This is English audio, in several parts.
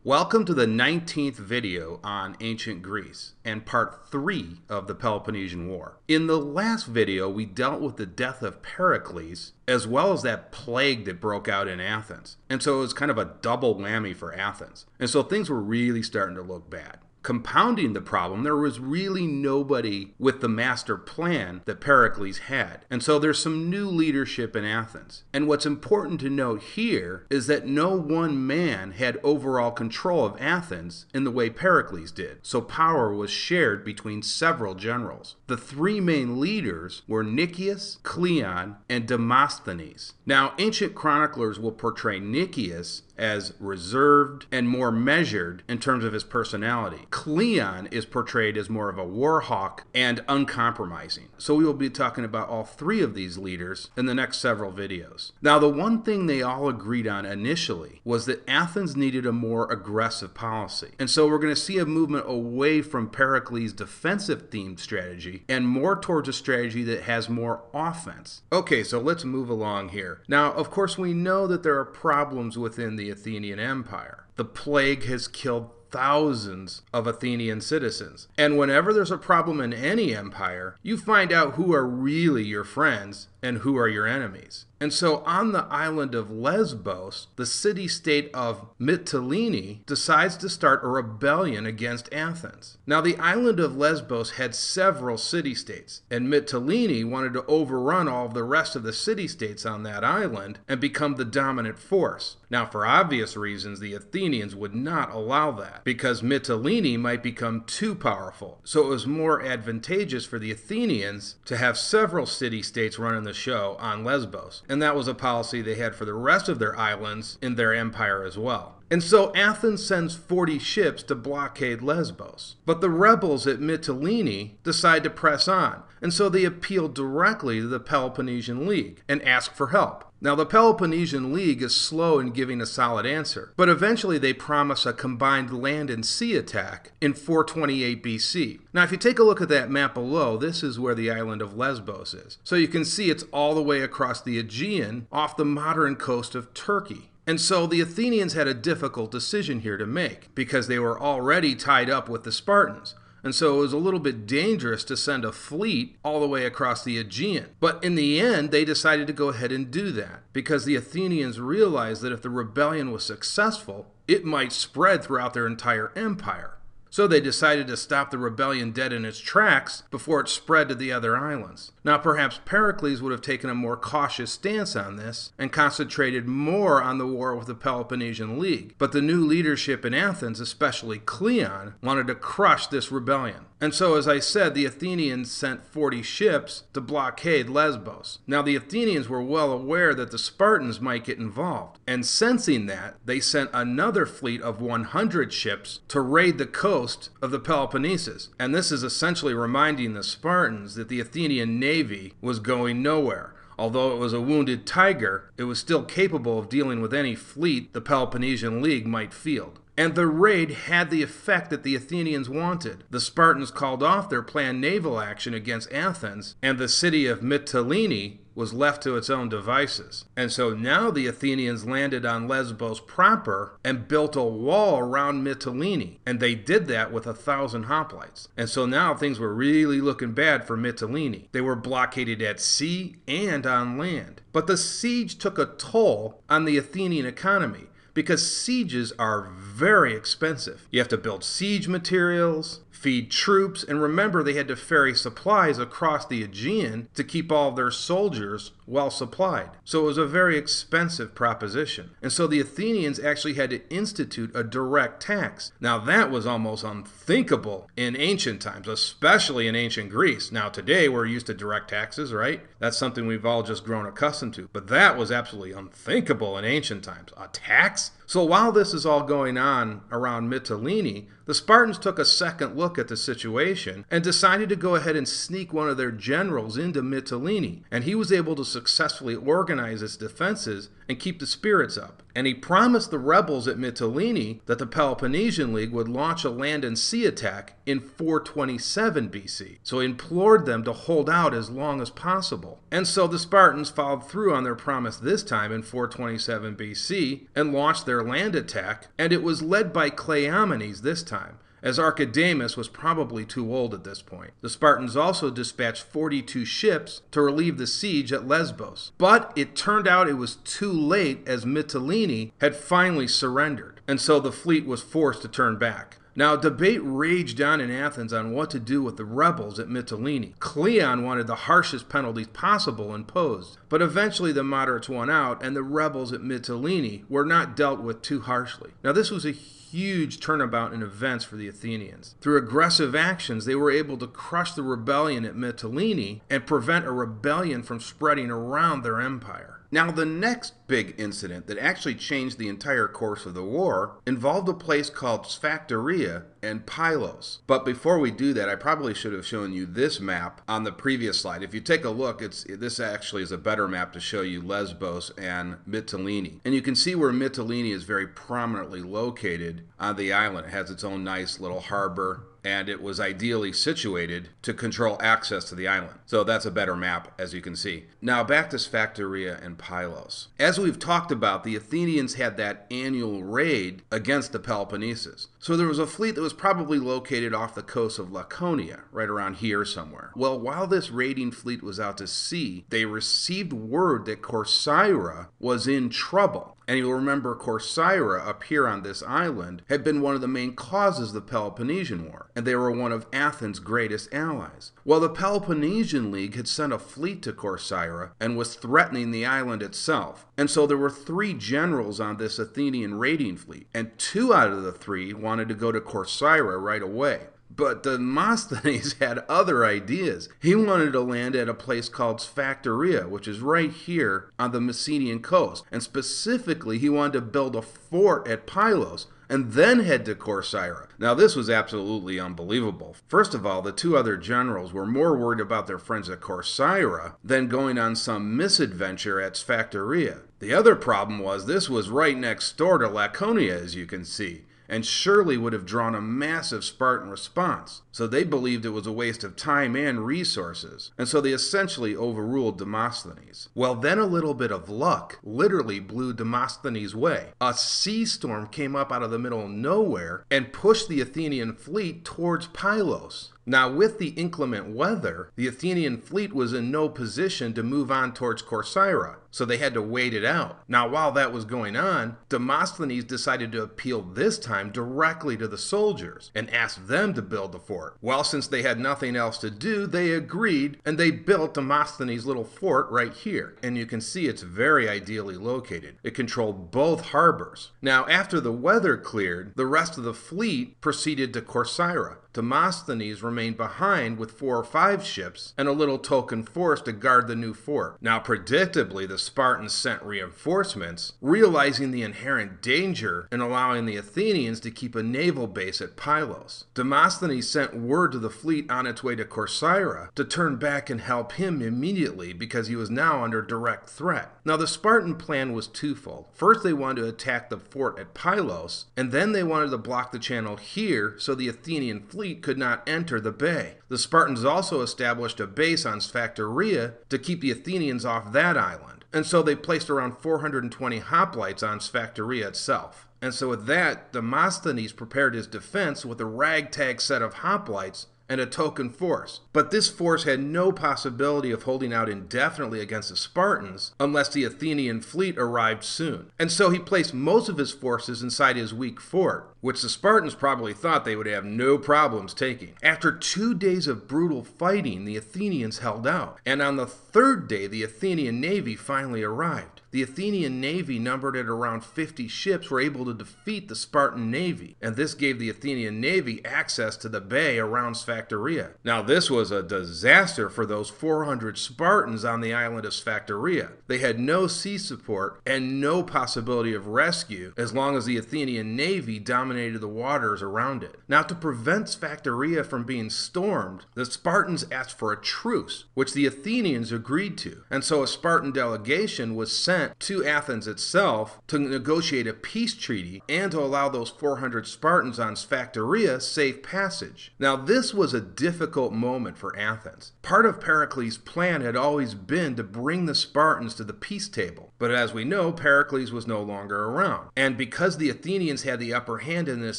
Welcome to the 19th video on ancient Greece and part 3 of the Peloponnesian War. In the last video, we dealt with the death of Pericles as well as that plague that broke out in Athens. And so it was kind of a double whammy for Athens. And so things were really starting to look bad. Compounding the problem, there was really nobody with the master plan that Pericles had. And so there's some new leadership in Athens. And what's important to note here is that no one man had overall control of Athens in the way Pericles did. So power was shared between several generals. The three main leaders were Nicias, Cleon, and Demosthenes. Now, ancient chroniclers will portray Nicias as reserved and more measured in terms of his personality. Cleon is portrayed as more of a war hawk and uncompromising. So we will be talking about all three of these leaders in the next several videos. Now, the one thing they all agreed on initially was that Athens needed a more aggressive policy. And so we're going to see a movement away from Pericles' defensive themed strategy and more towards a strategy that has more offense. Okay, so let's move along here. Now, of course, we know that there are problems within the Athenian Empire. The plague has killed thousands of Athenian citizens. And whenever there's a problem in any empire, you find out who are really your friends and who are your enemies. And so on the island of Lesbos, the city-state of Mytilene decides to start a rebellion against Athens. Now, the island of Lesbos had several city-states, and Mytilene wanted to overrun all of the rest of the city-states on that island and become the dominant force. Now, for obvious reasons, the Athenians would not allow that, because Mytilene might become too powerful. So it was more advantageous for the Athenians to have several city-states running the show on Lesbos. And that was a policy they had for the rest of their islands in their empire as well. And so Athens sends 40 ships to blockade Lesbos. But the rebels at Mytilene decide to press on. And so they appeal directly to the Peloponnesian League and ask for help. Now, the Peloponnesian League is slow in giving a solid answer, but eventually they promise a combined land and sea attack in 428 BC. Now, if you take a look at that map below, this is where the island of Lesbos is. So you can see it's all the way across the Aegean off the modern coast of Turkey. And so the Athenians had a difficult decision here to make because they were already tied up with the Spartans. And so it was a little bit dangerous to send a fleet all the way across the Aegean. But in the end, they decided to go ahead and do that because the Athenians realized that if the rebellion was successful, it might spread throughout their entire empire. So they decided to stop the rebellion dead in its tracks before it spread to the other islands. Now, perhaps Pericles would have taken a more cautious stance on this and concentrated more on the war with the Peloponnesian League. But the new leadership in Athens, especially Cleon, wanted to crush this rebellion. And so, as I said, the Athenians sent 40 ships to blockade Lesbos. Now, the Athenians were well aware that the Spartans might get involved. And sensing that, they sent another fleet of 100 ships to raid the coast of the Peloponnesus. And this is essentially reminding the Spartans that the Athenian navy was going nowhere. Although it was a wounded tiger, it was still capable of dealing with any fleet the Peloponnesian League might field. And the raid had the effect that the Athenians wanted. The Spartans called off their planned naval action against Athens, and the city of Mytilene was left to its own devices. And so now the Athenians landed on Lesbos proper and built a wall around Mytilene. And they did that with 1,000 hoplites. And so now things were really looking bad for Mytilene. They were blockaded at sea and on land. But the siege took a toll on the Athenian economy, because sieges are very expensive. You have to build siege materials, feed troops, and remember they had to ferry supplies across the Aegean to keep all of their soldiers well supplied. So it was a very expensive proposition. And so the Athenians actually had to institute a direct tax. Now that was almost unthinkable in ancient times, especially in ancient Greece. Now today we're used to direct taxes, right? That's something we've all just grown accustomed to. But that was absolutely unthinkable in ancient times. A tax? So while this is all going on around Mytilene, the Spartans took a second look at the situation and decided to go ahead and sneak one of their generals into Mytilene. And he was able to successfully organize its defenses and keep the spirits up. And he promised the rebels at Mytilene that the Peloponnesian League would launch a land and sea attack in 427 BC. So he implored them to hold out as long as possible. And so the Spartans followed through on their promise this time in 427 BC and launched their land attack, and it was led by Cleomenes this time, as Archidamus was probably too old at this point. The Spartans also dispatched 42 ships to relieve the siege at Lesbos. But it turned out it was too late, as Mytilene had finally surrendered, and so the fleet was forced to turn back. Now, debate raged on in Athens on what to do with the rebels at Mytilene. Cleon wanted the harshest penalties possible imposed, but eventually the moderates won out, and the rebels at Mytilene were not dealt with too harshly. Now, this was a huge turnabout in events for the Athenians. Through aggressive actions, they were able to crush the rebellion at Mytilene and prevent a rebellion from spreading around their empire. Now, the next big incident that actually changed the entire course of the war involved a place called Sphacteria and Pylos. But before we do that, I probably should have shown you this map on the previous slide. If you take a look, this actually is a better map to show you Lesbos and Mytilene. And you can see where Mytilene is very prominently located on the island. It has its own nice little harbor, and it was ideally situated to control access to the island. So that's a better map, as you can see. Now back to Sphacteria and Pylos. As we've talked about, the Athenians had that annual raid against the Peloponnesus. So there was a fleet that was probably located off the coast of Laconia, right around here somewhere. Well, while this raiding fleet was out to sea, they received word that Corcyra was in trouble. And you'll remember Corcyra up here on this island had been one of the main causes of the Peloponnesian War, and they were one of Athens' greatest allies. Well, the Peloponnesian League had sent a fleet to Corcyra and was threatening the island itself. And so there were 3 generals on this Athenian raiding fleet, and 2 out of the 3 wanted to go to Corcyra right away. But Demosthenes had other ideas. He wanted to land at a place called Sphacteria, which is right here on the Messenian coast. And specifically, he wanted to build a fort at Pylos and then head to Corcyra. Now, this was absolutely unbelievable. First of all, the 2 other generals were more worried about their friends at Corcyra than going on some misadventure at Sphacteria. The other problem was this was right next door to Laconia, as you can see, and surely would have drawn a massive Spartan response. So they believed it was a waste of time and resources, and so they essentially overruled Demosthenes. Well, then a little bit of luck literally blew Demosthenes' way. A sea storm came up out of the middle of nowhere and pushed the Athenian fleet towards Pylos. Now, with the inclement weather, the Athenian fleet was in no position to move on towards Corcyra, so they had to wait it out. Now, while that was going on, Demosthenes decided to appeal this time directly to the soldiers and ask them to build the fort. Well, since they had nothing else to do, they agreed, and they built Demosthenes' little fort right here. And you can see it's very ideally located. It controlled both harbors. Now, after the weather cleared, the rest of the fleet proceeded to Corcyra. Demosthenes remained behind with 4 or 5 ships and a little token force to guard the new fort. Now, predictably, the Spartans sent reinforcements, realizing the inherent danger in allowing the Athenians to keep a naval base at Pylos. Demosthenes sent word to the fleet on its way to Corcyra to turn back and help him immediately because he was now under direct threat. Now, the Spartan plan was twofold. First, they wanted to attack the fort at Pylos, and then they wanted to block the channel here so the Athenian fleet could not enter the bay. The Spartans also established a base on Sphacteria to keep the Athenians off that island, and so they placed around 420 hoplites on Sphacteria itself. And so with that, Demosthenes prepared his defense with a ragtag set of hoplites and a token force. But this force had no possibility of holding out indefinitely against the Spartans unless the Athenian fleet arrived soon. And so he placed most of his forces inside his weak fort, which the Spartans probably thought they would have no problems taking. After 2 days of brutal fighting, the Athenians held out, and on the 3rd day, the Athenian navy finally arrived. The Athenian navy, numbered at around 50 ships, were able to defeat the Spartan navy, and this gave the Athenian navy access to the bay around Sphacteria. Now, this was a disaster for those 400 Spartans on the island of Sphacteria. They had no sea support and no possibility of rescue as long as the Athenian navy dominated the waters around it. Now, to prevent Sphacteria from being stormed, the Spartans asked for a truce, which the Athenians agreed to, and so a Spartan delegation was sent sent to Athens itself to negotiate a peace treaty and to allow those 400 Spartans on Sphacteria safe passage. Now, this was a difficult moment for Athens. Part of Pericles' plan had always been to bring the Spartans to the peace table, but as we know, Pericles was no longer around. And because the Athenians had the upper hand in this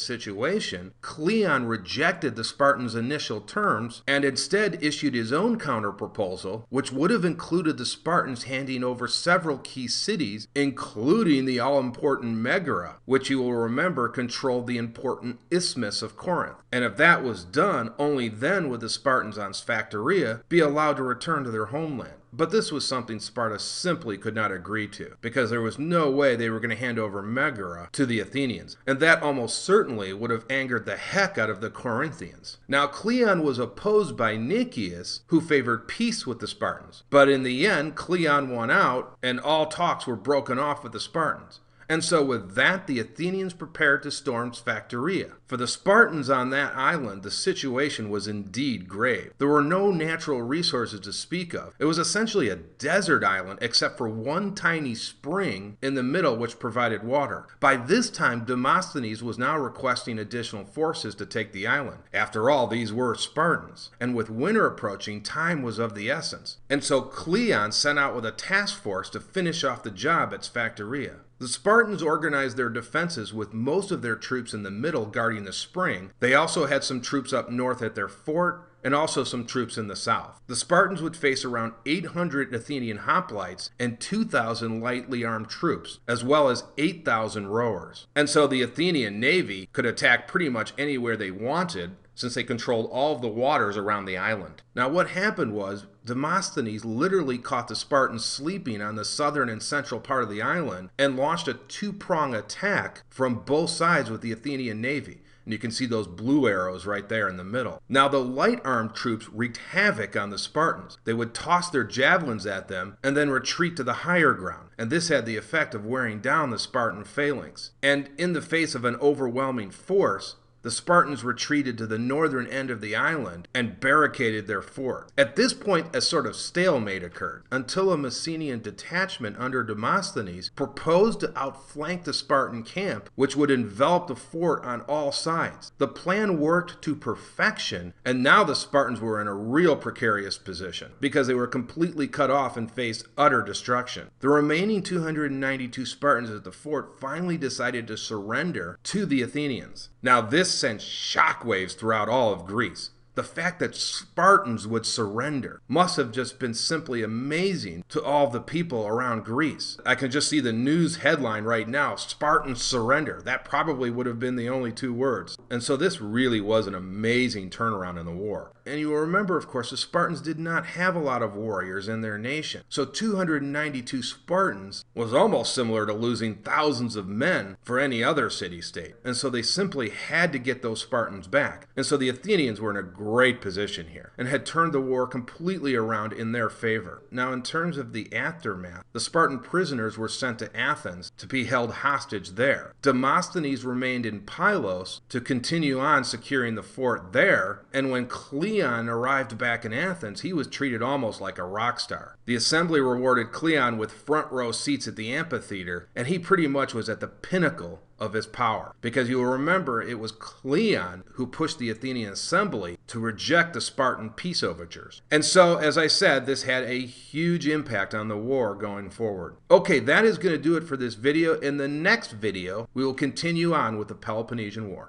situation, Cleon rejected the Spartans' initial terms and instead issued his own counterproposal, which would have included the Spartans handing over several key cities, including the all-important Megara, which you will remember controlled the important Isthmus of Corinth. And if that was done, only then would the Spartans on Sphacteria be allowed to return to their homeland. But this was something Sparta simply could not agree to, because there was no way they were going to hand over Megara to the Athenians, and that almost certainly would have angered the heck out of the Corinthians. Now, Cleon was opposed by Nicias, who favored peace with the Spartans, but in the end, Cleon won out, and all talks were broken off with the Spartans. And so with that, the Athenians prepared to storm Sphacteria. For the Spartans on that island, the situation was indeed grave. There were no natural resources to speak of. It was essentially a desert island except for one tiny spring in the middle which provided water. By this time, Demosthenes was now requesting additional forces to take the island. After all, these were Spartans. And with winter approaching, time was of the essence. And so Cleon sent out with a task force to finish off the job at Sphacteria. The Spartans organized their defenses with most of their troops in the middle guarding the spring. They also had some troops up north at their fort, and also some troops in the south. The Spartans would face around 800 Athenian hoplites and 2,000 lightly armed troops, as well as 8,000 rowers. And so the Athenian navy could attack pretty much anywhere they wanted, since they controlled all of the waters around the island. Now, what happened was Demosthenes literally caught the Spartans sleeping on the southern and central part of the island and launched a two-prong attack from both sides with the Athenian navy. And you can see those blue arrows right there in the middle. Now, the light-armed troops wreaked havoc on the Spartans. They would toss their javelins at them and then retreat to the higher ground. And this had the effect of wearing down the Spartan phalanx. And in the face of an overwhelming force, the Spartans retreated to the northern end of the island and barricaded their fort. At this point, a sort of stalemate occurred, until a Messenian detachment under Demosthenes proposed to outflank the Spartan camp, which would envelop the fort on all sides. The plan worked to perfection, and now the Spartans were in a real precarious position, because they were completely cut off and faced utter destruction. The remaining 292 Spartans at the fort finally decided to surrender to the Athenians. Now, this sent shockwaves throughout all of Greece. The fact that Spartans would surrender must have just been simply amazing to all the people around Greece. I can just see the news headline right now, Spartans surrender. That probably would have been the only two words. And so this really was an amazing turnaround in the war. And you will remember, of course, the Spartans did not have a lot of warriors in their nation. So 292 Spartans was almost similar to losing thousands of men for any other city-state. And so they simply had to get those Spartans back. And so the Athenians were in a great position here and had turned the war completely around in their favor. Now, in terms of the aftermath, the Spartan prisoners were sent to Athens to be held hostage there. Demosthenes remained in Pylos to continue on securing the fort there, and when Cleon arrived back in Athens, he was treated almost like a rock star. The assembly rewarded Cleon with front row seats at the amphitheater, and he pretty much was at the pinnacle of his power. Because you will remember, it was Cleon who pushed the Athenian assembly to reject the Spartan peace overtures. And so, as I said, this had a huge impact on the war going forward. Okay, that is going to do it for this video. In the next video, we will continue on with the Peloponnesian War.